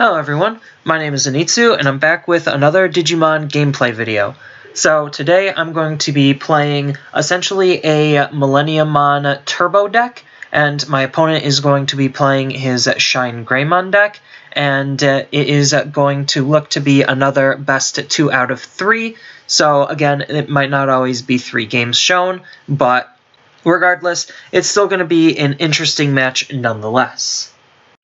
Hello everyone, my name is Anitsu and I'm back with another Digimon gameplay video. So today I'm going to be playing essentially a Millenniummon turbo deck, and my opponent is going to be playing his Shinegreymon deck, and it is going to look to be another best 2 out of 3. So again, it might not always be 3 games shown, but regardless, it's still going to be an interesting match nonetheless.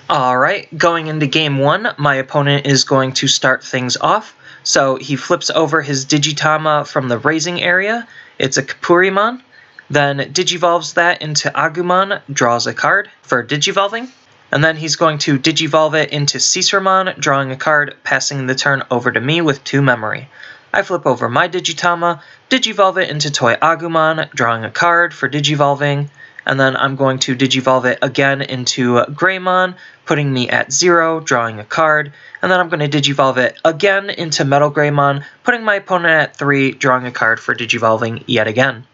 Alright, going into game 1, my opponent is going to start things off. So he flips over his Digitama from the raising area. It's a Kapurimon. Then Digivolves that into Agumon, draws a card for Digivolving. And then he's going to Digivolve it into Shinegreymon, drawing a card, passing the turn over to me with 2 memory. I flip over my Digitama, Digivolve it into Toy Agumon, drawing a card for Digivolving. And then I'm going to Digivolve it again into Greymon, putting me at 0, drawing a card. And then I'm going to Digivolve it again into Metal Greymon, putting my opponent at 3, drawing a card for Digivolving yet again.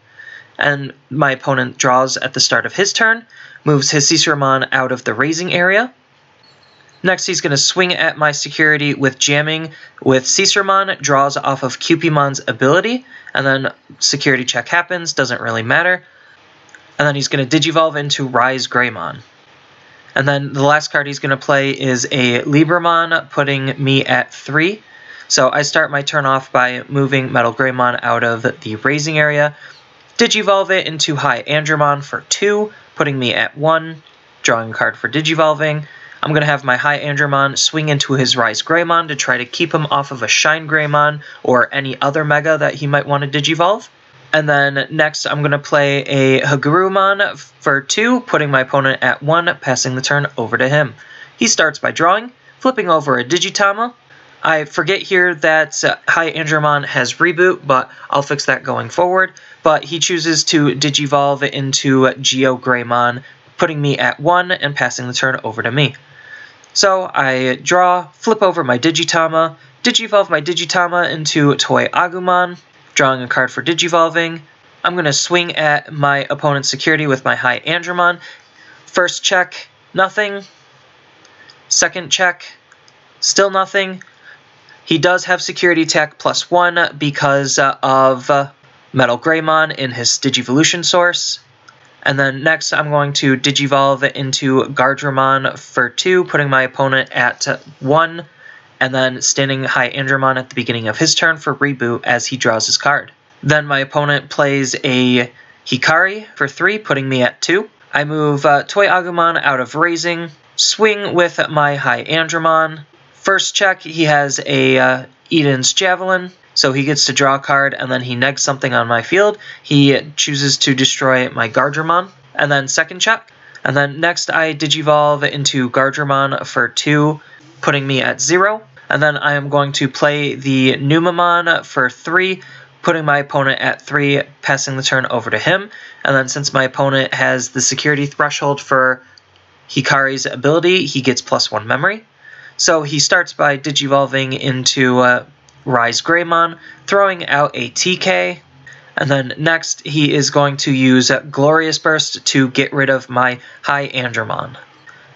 And my opponent draws at the start of his turn, moves his Shinegreymon out of the raising area. Next, he's going to swing at my security with jamming with Shinegreymon, draws off of Cupimon's ability, and then security check happens, doesn't really matter. And then he's going to Digivolve into Rise Greymon. And then the last card he's going to play is a Libramon, putting me at 3. So I start my turn off by moving Metal Greymon out of the raising area, Digivolve it into High Andromon for 2, putting me at 1, drawing a card for Digivolving. I'm going to have my High Andromon swing into his Rise Greymon to try to keep him off of a Shinegreymon or any other Mega that he might want to Digivolve. And then next, I'm going to play a Hagurumon for 2, putting my opponent at 1, passing the turn over to him. He starts by drawing, flipping over a Digitama. I forget here that High Andromon has Reboot, but I'll fix that going forward. But he chooses to Digivolve into Geogreymon, putting me at 1 and passing the turn over to me. So I draw, flip over my Digitama, Digivolve my Digitama into Toy Agumon, drawing a card for Digivolving. I'm going to swing at my opponent's security with my High Andromon. First check, nothing. Second check, still nothing. He does have security attack +1 because of Metal Greymon in his Digivolution source. And then next I'm going to Digivolve into Gardramon for 2, putting my opponent at 1. And then standing High Andromon at the beginning of his turn for Reboot as he draws his card. Then my opponent plays a Hikari for 3, putting me at 2. I move Toy Agumon out of raising, swing with my High Andromon. First check, he has a Eden's Javelin, so he gets to draw a card, and then he negs something on my field. He chooses to destroy my Gardramon. And then second check. And then next I Digivolve into Gardramon for 2, putting me at 0. And then I am going to play the Millenniummon for 3, putting my opponent at 3, passing the turn over to him. And then since my opponent has the security threshold for Hikari's ability, he gets +1 memory. So he starts by Digivolving into Rise Greymon, throwing out a TK. And then next he is going to use Glorious Burst to get rid of my High Andromon.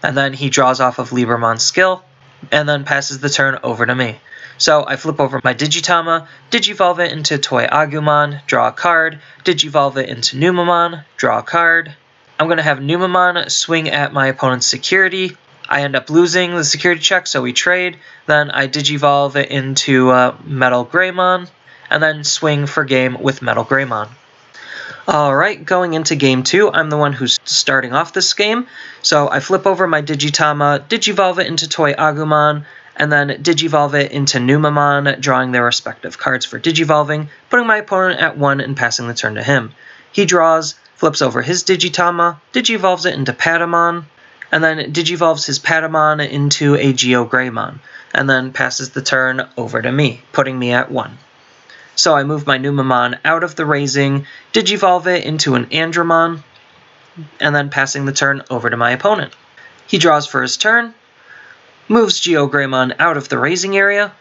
And then he draws off of Libramon's skill, and then passes the turn over to me. So I flip over my Digitama, Digivolve it into Toy Agumon, draw a card, Digivolve it into Millenniummon, draw a card. I'm going to have Millenniummon swing at my opponent's security. I end up losing the security check, so we trade. Then I Digivolve it into Metal Greymon, and then swing for game with Metal Greymon. Alright, going into game 2, I'm the one who's starting off this game. So I flip over my Digitama, Digivolve it into Toy Agumon, and then Digivolve it into Millenniummon, drawing their respective cards for Digivolving, putting my opponent at 1 and passing the turn to him. He draws, flips over his Digitama, Digivolves it into Patamon, and then Digivolves his Patamon into a Geogreymon, and then passes the turn over to me, putting me at 1. So I move my Millenniummon out of the raising, Digivolve it into an Andromon, and then passing the turn over to my opponent. He draws for his turn, moves Geogreymon out of the raising area,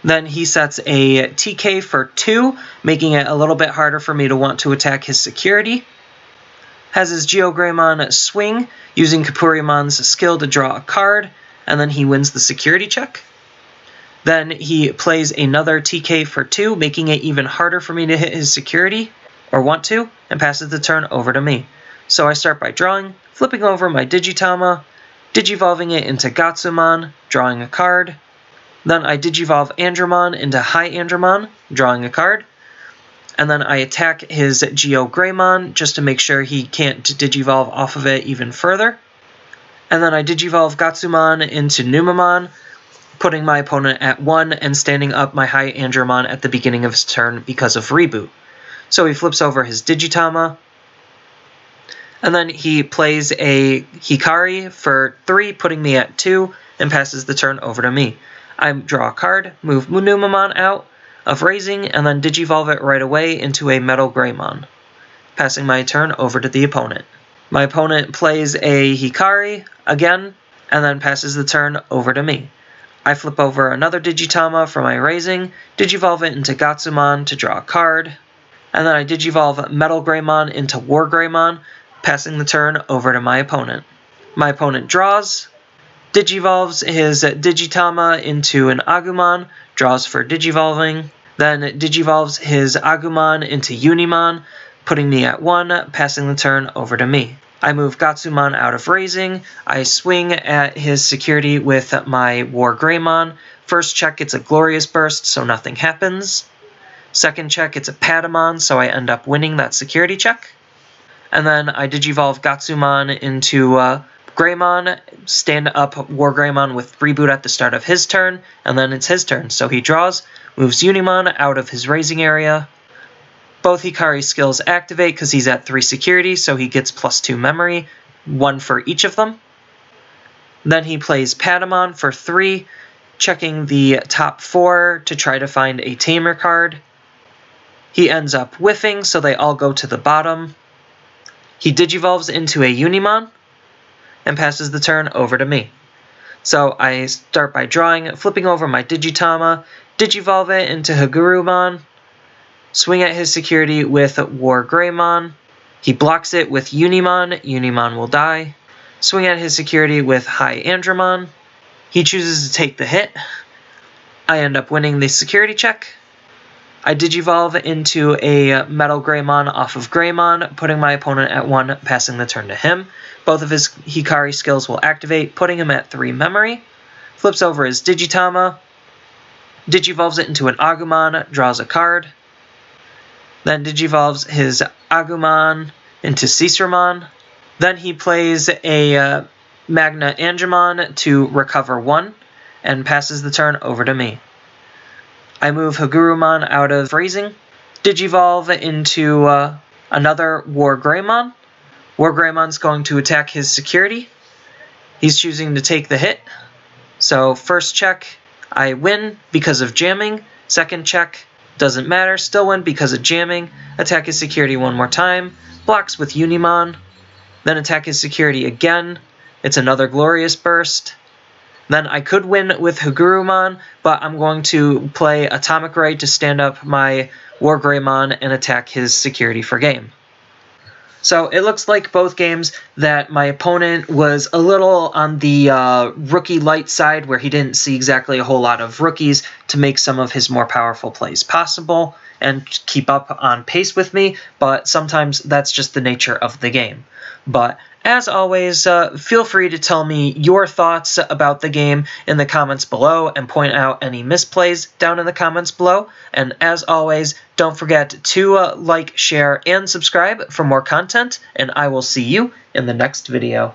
then he sets a TK for 2, making it a little bit harder for me to want to attack his security. Has his Geogreymon swing, using Kapurimon's skill to draw a card, and then he wins the security check. Then he plays another TK for 2, making it even harder for me to hit his security, or want to, and passes the turn over to me. So I start by drawing, flipping over my Digitama, Digivolving it into Gatsumon, drawing a card. Then I Digivolve Andromon into High Andromon, drawing a card. And then I attack his Geogreymon just to make sure he can't Digivolve off of it even further. And then I Digivolve Gatsumon into Numemon, putting my opponent at 1 and standing up my High Andromon at the beginning of his turn because of Reboot. So he flips over his Digitama, and then he plays a Hikari for 3, putting me at 2, and passes the turn over to me. I draw a card, move Numemon out of raising, and then Digivolve it right away into a Metal Greymon, passing my turn over to the opponent. My opponent plays a Hikari again, and then passes the turn over to me. I flip over another Digitama for my raising, Digivolve it into Gatsumon to draw a card, and then I Digivolve Metal Greymon into War Greymon, passing the turn over to my opponent. My opponent draws, Digivolves his Digitama into an Agumon, draws for Digivolving, then Digivolves his Agumon into Unimon, putting me at 1, passing the turn over to me. I move Gatsumon out of raising, I swing at his security with my War Greymon. First check, it's a Glorious Burst, so nothing happens. Second check, it's a Patamon, so I end up winning that security check. And then I Digivolve Gatsumon into Greymon, stand up War Greymon with Reboot at the start of his turn, and then it's his turn. So he draws, moves Unimon out of his raising area. Both Hikari skills activate because he's at 3 security, so he gets +2 memory, 1 for each of them. Then he plays Patamon for 3, checking the top 4 to try to find a Tamer card. He ends up whiffing, so they all go to the bottom. He Digivolves into a Unimon and passes the turn over to me. So I start by drawing, flipping over my Digitama, Digivolve it into Hagurumon, swing at his security with War Greymon. He blocks it with Unimon, Unimon will die. Swing at his security with High Andromon. He chooses to take the hit. I end up winning the security check. I Digivolve into a Metal Greymon off of Greymon, putting my opponent at 1, passing the turn to him. Both of his Hikari skills will activate, putting him at 3 memory. Flips over his Digitama, Digivolves it into an Agumon, draws a card. Then Digivolves his Agumon into Ciceramon. Then he plays a Magna Angemon to recover 1, and passes the turn over to me. I move Hagurumon out of raising, Digivolve into another War Greymon. War Greymon's going to attack his security. He's choosing to take the hit. So first check, I win because of jamming. Second check, doesn't matter, still win because of jamming. Attack his security 1 more time, blocks with Unimon. Then attack his security again. It's another Glorious Burst. Then I could win with Hagurumon, but I'm going to play Atomic Ray to stand up my War Greymon and attack his security for game. So it looks like both games that my opponent was a little on the rookie light side, where he didn't see exactly a whole lot of rookies to make some of his more powerful plays possible and keep up on pace with me, but sometimes that's just the nature of the game. But as always, feel free to tell me your thoughts about the game in the comments below and point out any misplays down in the comments below. And as always, don't forget to like, share, and subscribe for more content, and I will see you in the next video.